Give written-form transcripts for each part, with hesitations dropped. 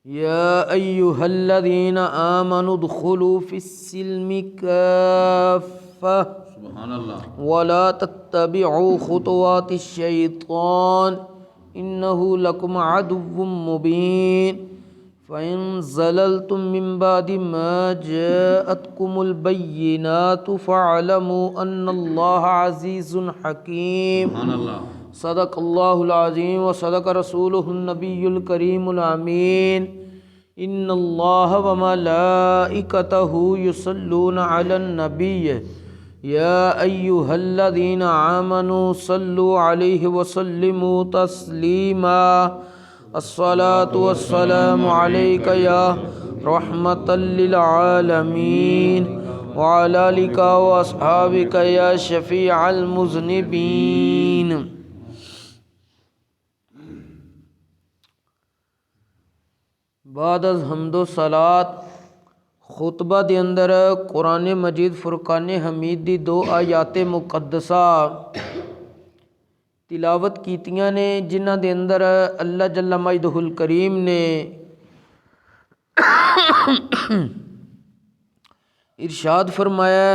يا أيها الذين آمنوا ادخلوا في السلم كافة سبحان اللہ. ولا تتبعوا خطوات الشيطان إنه لكم عدو مبين فإن زللتم من بعد ما جاءتكم البينات فاعلموا أن الله عزيز حكيم. سبحان اللہ. صدق اللہ العظیم و صدق رسولہ النبی الکریم الامین. ان اللہ و ملائکتہ یصلون علی النبی یا ایہا الذین آمنوا صلوا علیہ وسلموا تسلیما. الصلاة والسلام علیک یا رحمۃ للعالمین وعلی آلک واصحابک یا شفیع المذنبین. بعد از حمد و صلات خطبہ دے اندر قرآن مجید فرقان حمید دی 2 آیات مقدسہ تلاوت کیتیاں نے جنہ دے اندر اللہ جل مجدہ الکریم نے ارشاد فرمایا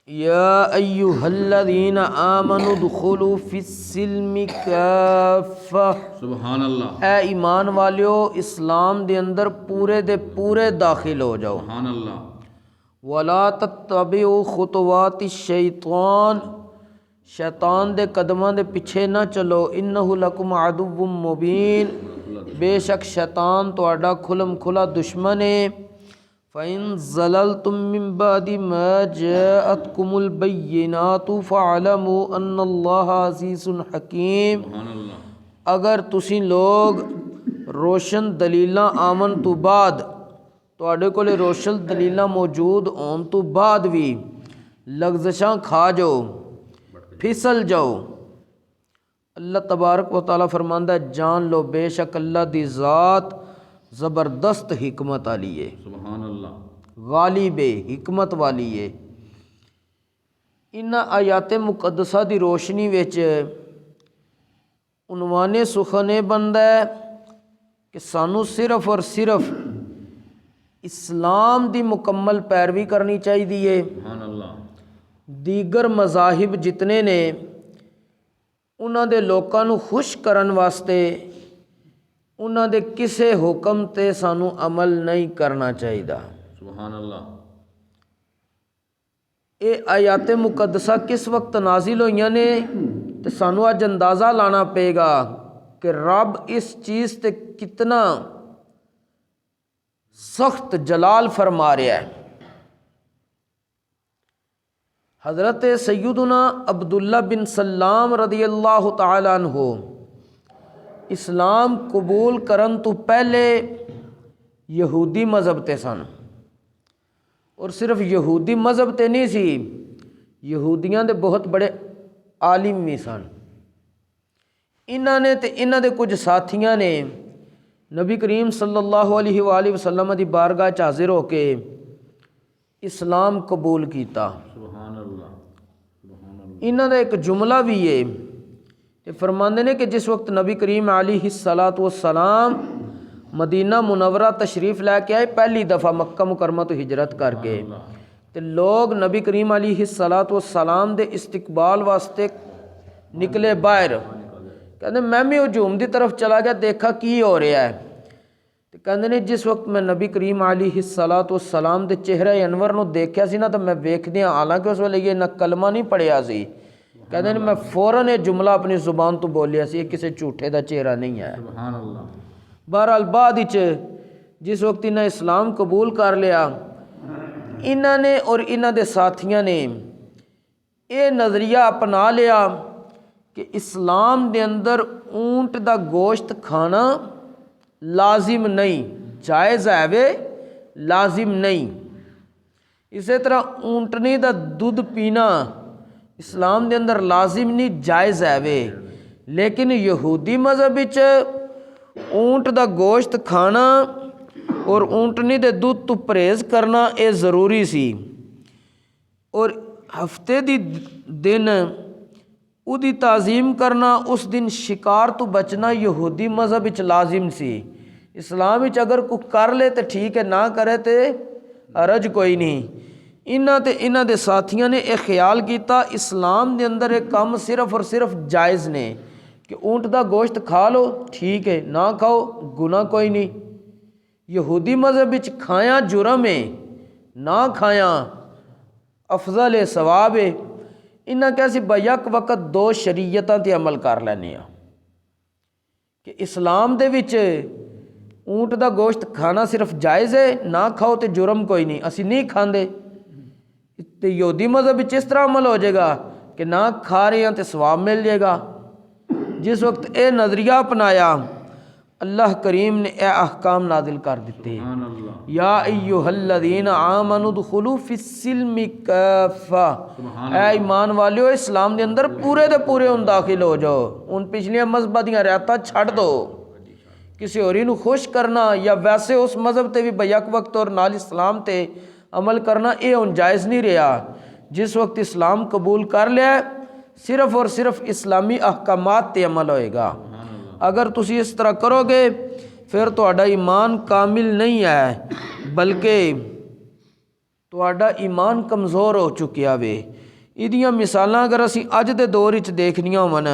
یا ایہا الذین آمنوا ادخلوا فی السلم کافہ. سبحان اللہ. اے ایمان والیو اسلام دے اندر پورے دے پورے داخل ہو جاؤ. سبحان اللہ. ولا تتبعوا خطوات الشیطان شیطان دے قدماں دے پیچھے نہ چلو. انہ لکم عدو مبین بے شک شیطان تہاڈا کھلم کھلا دشمن ہے. فَإِن زَلَلْتُم مِّن بَعْدِ مَا جَاءَتْكُمُ الْبَيِّنَاتُ فَاعْلَمُوا أَنَّ اللَّهَ عَزِيزٌ حَكِيمٌ. سبحان اللہ. اگر تسی لوگ روشن دلیلاں آمن تو بعد تواڈے کولے روشن دلیلاں موجود ہون تو بعد بھی لغزشاں کھا جاؤ پھسل جاؤ. اللہ تبارک و تعالیٰ فرماندا ہے جان لو بے شک اللہ دی ذات زبردست حکمت والی ہے. سبحان اللہ. غالب ہے حکمت والی ہے. ان آیات مقدسہ دی روشنی وچ عنوان سخن یہ بنتا ہے کہ سانو صرف اور صرف اسلام دی مکمل پیروی کرنی چاہیے. سبحان اللہ. دیگر مذاہب جتنے نے انہاں دے لوکاں نو خوش کرن واسطے انہاں دے کسے حکم تے سانو عمل نہیں کرنا چاہیے. سبحان اللہ. اے آیات مقدسہ کس وقت نازل ہوئیاں نے تے سانو اج اندازہ لانا پے گا کہ رب اس چیز تے کتنا سخت جلال فرما رہا ہے. حضرت سیدنا عبداللہ بن سلام رضی اللہ تعالی عنہ اسلام قبول کرن تو پہلے یہودی مذہب تے سن. اور صرف یہودی مذہب تے نہیں سی، یہودیاں دے بہت بڑے عالم بھی سن. انہاں نے تے انہاں دے کچھ ساتھیاں نے نبی کریم صلی اللہ علیہ وآلہ وسلم دی بارگاہ چ حاضر ہو کے اسلام قبول کیتا. سبحان اللہ. سبحان اللہ. انہاں دا ایک جملہ بھی ہے کہ فرماندے نے کہ جس وقت نبی کریم علیہ الصلاۃ والسلام مدینہ منورہ تشریف لے کے آئے پہلی دفعہ مکہ مکرمہ تو ہجرت کر کے تے لوگ نبی کریم علیہ الصلاۃ والسلام دے استقبال واسطے نکلے باہر. کہندے میں بھی ہجوم دی طرف چلا گیا دیکھا کی ہو رہا ہے. تے کہندے نے جس وقت میں نبی کریم علیہ الصلاۃ والسلام دے چہرہ انور نو دیکھیا سی نا تو میں ویکھدیاں حالانکہ اس ویلے یہ نہ کلمہ نہیں پڑھیا سی. کہندے نے میں فوراً یہ جملہ اپنی زبان تو بولیا سی یہ کسی جھوٹے دا چہرہ نہیں ہے. سبحان اللہ. بہرحال بعد وچ جس وقت انہیں اسلام قبول کر لیا انہاں نے اور انہاں دے ساتھیاں نے یہ نظریہ اپنا لیا کہ اسلام دے اندر اونٹ دا گوشت کھانا لازم نہیں، جائز ہے وے لازم نہیں. اسی طرح اونٹنی دا دودھ پینا اسلام دے اندر لازم نہیں جائز ہے وے. لیکن یہودی مذہب وچ اونٹ دا گوشت کھانا اور اونٹنی دے دودھ تو پرہیز کرنا یہ ضروری سی. اور ہفتے دی دن اودی تعظیم کرنا، اس دن شکار تو بچنا یہودی مذہب وچ لازم سی. اسلام وچ اگر کوئی کر لے تو ٹھیک ہے، نہ کرے تو حرج کوئی نہیں۔ انہاں دے ساتھیاں نے یہ خیال کیتا اسلام دے اندر ایک کام صرف اور صرف جائز نے کہ اونٹ دا گوشت کھا لو ٹھیک ہے، نہ کھاؤ گناہ کوئی نہیں۔ یہودی مذہب وچ کھایا جرم ہے، نہ کھایا افضل ہے، ثواب ہے۔ انہاں کیا سی بیک وقت دو شریعتاں تے عمل کر لینے ہاں کہ اسلام دے وچ اونٹ دا گوشت کھانا صرف جائز ہے، نہ کھاؤ تے جرم کوئی نہیں، اسی نہیں کھاندے۔ تے یہودی مذہب وچ اس طرح عمل ہو جائے گا کہ نہ کھا رہے ہیں تے ثواب مل جائے گا۔ جس وقت اے نظریہ اپنایا اللہ کریم نے اے احکام نازل کر دیتے، سبحان اللہ، یا ایہا الذین آمنوا ادخلوا فی السلم کافہ، سبحان اے ایمان والیو اسلام دے اندر پورے دے پورے ان داخل ہو جاؤ، ان پچھلیاں مذہباں دیاں رعایتاں چھڑ دو۔ کسی ہوری نو خوش کرنا یا ویسے اس مذہب تے بھی بیک وقت اور نال اسلام تے عمل کرنا یہ ہن جائز نہیں رہا۔ جس وقت اسلام قبول کر لیا صرف اور صرف اسلامی احکامات تے عمل ہوئے گا۔ اگر تسی اس طرح کرو گے پھر تہاڈا ایمان کامل نہیں ہے بلکہ تہاڈا ایمان کمزور ہو چکیا وے۔ ایدیاں مثالاں اگر اسی اج دے دور وچ دیکھنیاں ہون،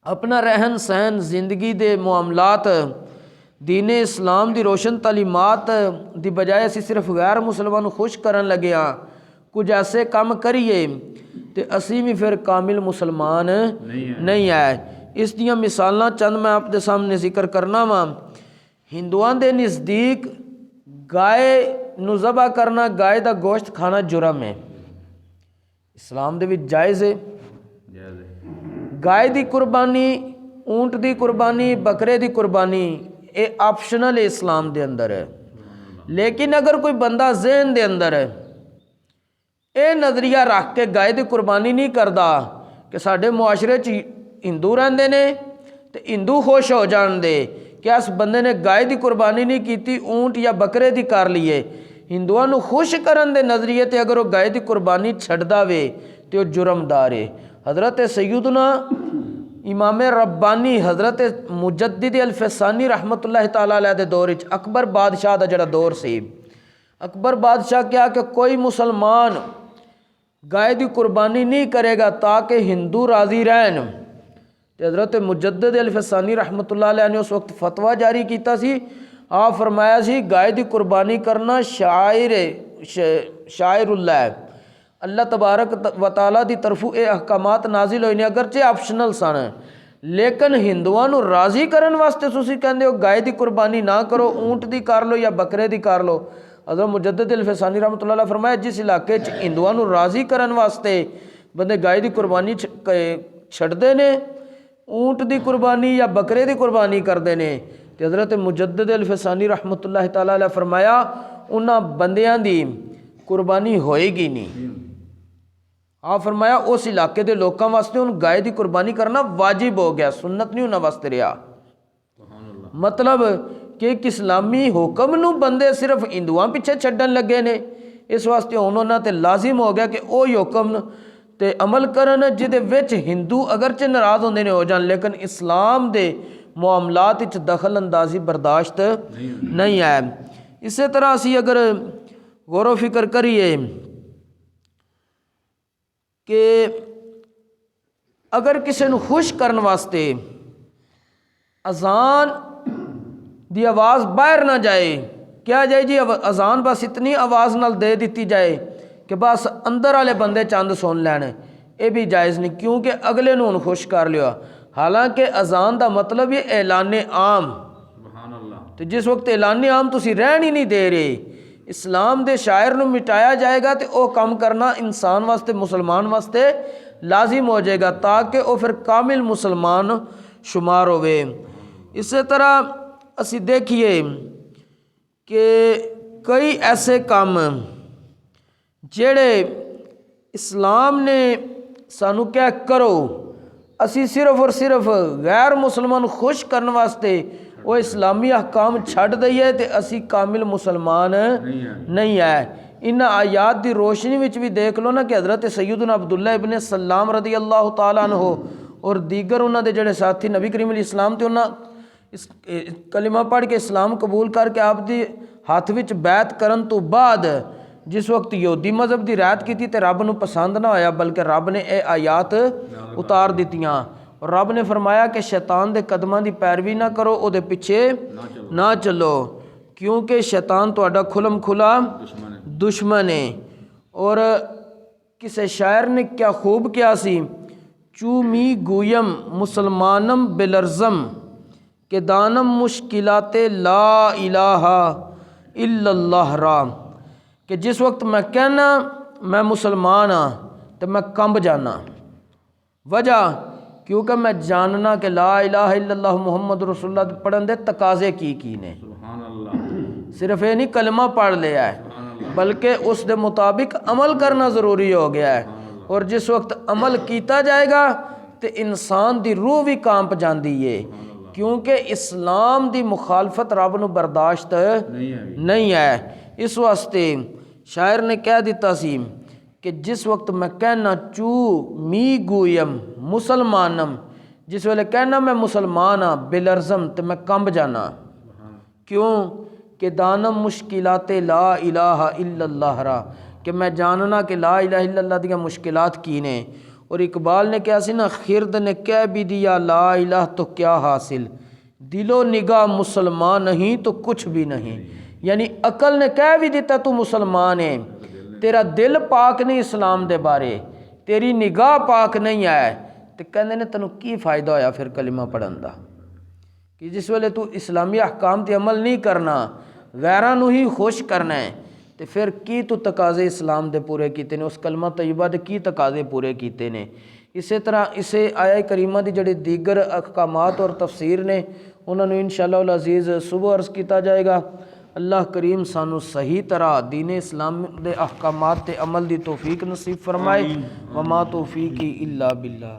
اپنا رہن سہن زندگی دے معاملات دین اسلام دی روشن تعلیمات دی بجائے اسی صرف غیر مسلمان خوش کرن لگے ہاں، کچھ ایسے کام کریے تے اسی بھی پھر کامل مسلمان نہیں ہے۔ اس دیاں مثالاں چند میں آپ دے سامنے ذکر کرنا وا۔ ہندوؤں دے نزدیک گائے نو ذبح کرنا، گائے دا گوشت کھانا جرم ہے، اسلام دے وچ جائز ہے۔ جائز ہے، گائے دی قربانی، اونٹ دی قربانی، بکرے دی قربانی اے آپشنل ہے اسلام دے اندر ہے۔ لیکن اگر کوئی بندہ ذہن دے اندر ہے اے نظریہ رکھ کے گائے دی قربانی نہیں کردا کہ ساڈے معاشرے چ ہندو رہندے نے تے ہندو خوش ہو جان دے کہ اس بندے نے گائے دی قربانی نہیں کیتی، اونٹ یا بکرے دی کر لیے، ہندوؤں نو خوش کرن دے نظریے تے اگر وہ گائے دی قربانی چھڑدا وے تے وہ جرم دار ہے۔ حضرت سیدنا امام ربانی حضرت مجدد الفسانی رحمت اللہ تعالیٰ علیہ دے دور وچ اکبر بادشاہ دا جڑا دور سی، اکبر بادشاہ کیا کہ کوئی مسلمان گائے دی قربانی نہیں کرے گا تاکہ ہندو راضی رہن۔ تے حضرت مجدد الفسانی رحمت اللہ علیہ نے اس وقت فتویٰ جاری کیتا سی، آپ فرمایا سی گائے دی قربانی کرنا شاعر اللہ ہے۔ اللہ تبارک و تعالیٰ دی طرفوں اے احکامات نازل ہوئے نے، اگرچہ آپشنل سن، لیکن ہندوؤں نو راضی کرن واسطے تسی کہندے ہو گائے دی قربانی نہ کرو، اونٹ دی کر لو یا بکرے دی کر لو۔ حضرت مجدد الفسانی رحمۃ اللہ علیہ فرمایا جس علاقے چ ہندوؤں نو راضی کرن واسطے بندے گائے دی قربانی چھڑدے نے، اونٹ دی قربانی یا بکرے دی قربانی کردے نے، تے حضرت مجدد الفسانی رحمۃ اللہ تعالیٰ علیہ فرمایا انہاں بندیاں دی قربانی ہوئے گی نہیں۔ آپ فرمایا اس علاقے دے لوکاں واسطے ان گائے دی قربانی کرنا واجب ہو گیا، سنت نہیں انہاں واسطے رہا۔ مطلب کہ ایک اسلامی حکم نو بندے صرف ہندوؤں پیچھے چھڈن لگے نے، اس واسطے انہوں تے لازم ہو گیا کہ وہی حکم تے عمل کرن جدے وچ ہندو اگرچہ ناراض ہوندے نے ہو جان، لیکن اسلام دے معاملات وچ دخل اندازی برداشت نہیں ہے۔ اسی طرح اسی اگر غور و فکر کریے کہ اگر کسی نو خوش کرن واسطے اذان دی آواز باہر نہ جائے، کیا جائے جی اذان بس اتنی آواز نال دے دیتی جائے کہ بس اندر والے بندے چند سن لین، یہ بھی جائز نہیں، کیونکہ اگلے نو خوش کر لیا۔ حالانکہ اذان دا مطلب یہ اعلان عام، تو جس وقت اعلان عام تسی رہن ہی نہیں دے رہے، اسلام دے شاعر نو مٹایا جائے گا تو وہ کام کرنا انسان واسطے مسلمان واسطے لازم ہو جائے گا تاکہ وہ پھر کامل مسلمان شمار ہوئے۔ اسی طرح اسی دیکھیے کہ کئی ایسے کام جڑے اسلام نے سانو کیا کرو، اسی صرف اور صرف غیر مسلمان خوش کرنے واسطے وہ اسلامی احکام چھڑ دئیے تے اسی کامل مسلمان نہیں ہے۔ ان آیات دی روشنی وچ بھی دیکھ لو نا کہ حضرت سیدنا عبداللہ ابن سلام رضی اللہ تعالیٰ عنہ اور دیگر انہاں دے جڑے ساتھی نبی کریم علیہ السلام تے انہاں اس کلمہ پڑھ کے اسلام قبول کر کے آپ دی ہاتھ وچ بیعت کرن تو بعد جس وقت یہودی مذہب دی رعایت کیتی تے رب نو پسند نہ ہویا، بلکہ رب نے اے آیات اتار دتیاں اور رب نے فرمایا کہ شیطان دے قدماں دی پیروی نہ کرو، او دے پیچھے نہ چلو، کیونکہ شیطان تہاڈا کھلم کھلا دشمن ہے۔ اور کسی شاعر نے کیا خوب کیا سی، چو می گویم مسلمانم بلرزم کہ دانم مشکلات لا الہ الا اللہ را، کہ جس وقت میں کہنا میں مسلمان ہاں تو میں کمب جانا، وجہ کیونکہ میں جاننا کہ لا الہ الا اللہ محمد رسول اللہ پڑھن دے تقاضے کی نے، سبحان اللہ، صرف یہ نہیں کلمہ پڑھ لیا ہے بلکہ اس دے مطابق عمل کرنا ضروری ہو گیا ہے، اور جس وقت عمل کیتا جائے گا تو انسان دی روح بھی کانپ جاندی ہے، کیونکہ اسلام دی مخالفت رب نو برداشت نہیں ہے۔ اس واسطے شاعر نے کہہ دیتا سی کہ جس وقت میں کہنا چو می گویم مسلمانم، جس ویلے کہنا میں مسلمان ہاں بلرزم تو میں کمب جانا، کیوں کہ دانم مشکلات لا الہ الا اللہ را، کہ میں جاننا کہ لا الہ الا اللہ دیا مشکلات کی نے۔ اور اقبال نے کہا سی نا، خرد نے کہہ بھی دیا لا الہ تو کیا حاصل، دل و نگاہ مسلمان نہیں تو کچھ بھی نہیں، یعنی عقل نے کہہ بھی دیتا تو مسلمان ہے، تیرا دل پاک نہیں اسلام دے بارے، تیری نگاہ پاک نہیں ہے، تو کہنے نے تینوں کی فائدہ ہویا پھر کلمہ پڑھن دا، کہ جس ویلے تو اسلامی احکام تے عمل نہیں کرنا، غیراں نو ہی خوش کرنا ہے، تو پھر کی تو تقاضے اسلام دے پورے کیتے نے، اس کلمہ طیبہ دے کی تقاضے پورے کیتے نے۔ اسی طرح اسے آیہ کریمہ دی جڑے دیگر احکامات اور تفسیر نے انہوں نے انشاءاللہ العزیز صبح عرض کیتا جائے گا۔ اللہ کریم سانو صحیح طرح دین اسلام دے احکامات تے عمل دی توفیق نصیب فرمائے، وما توفیقی الا باللہ۔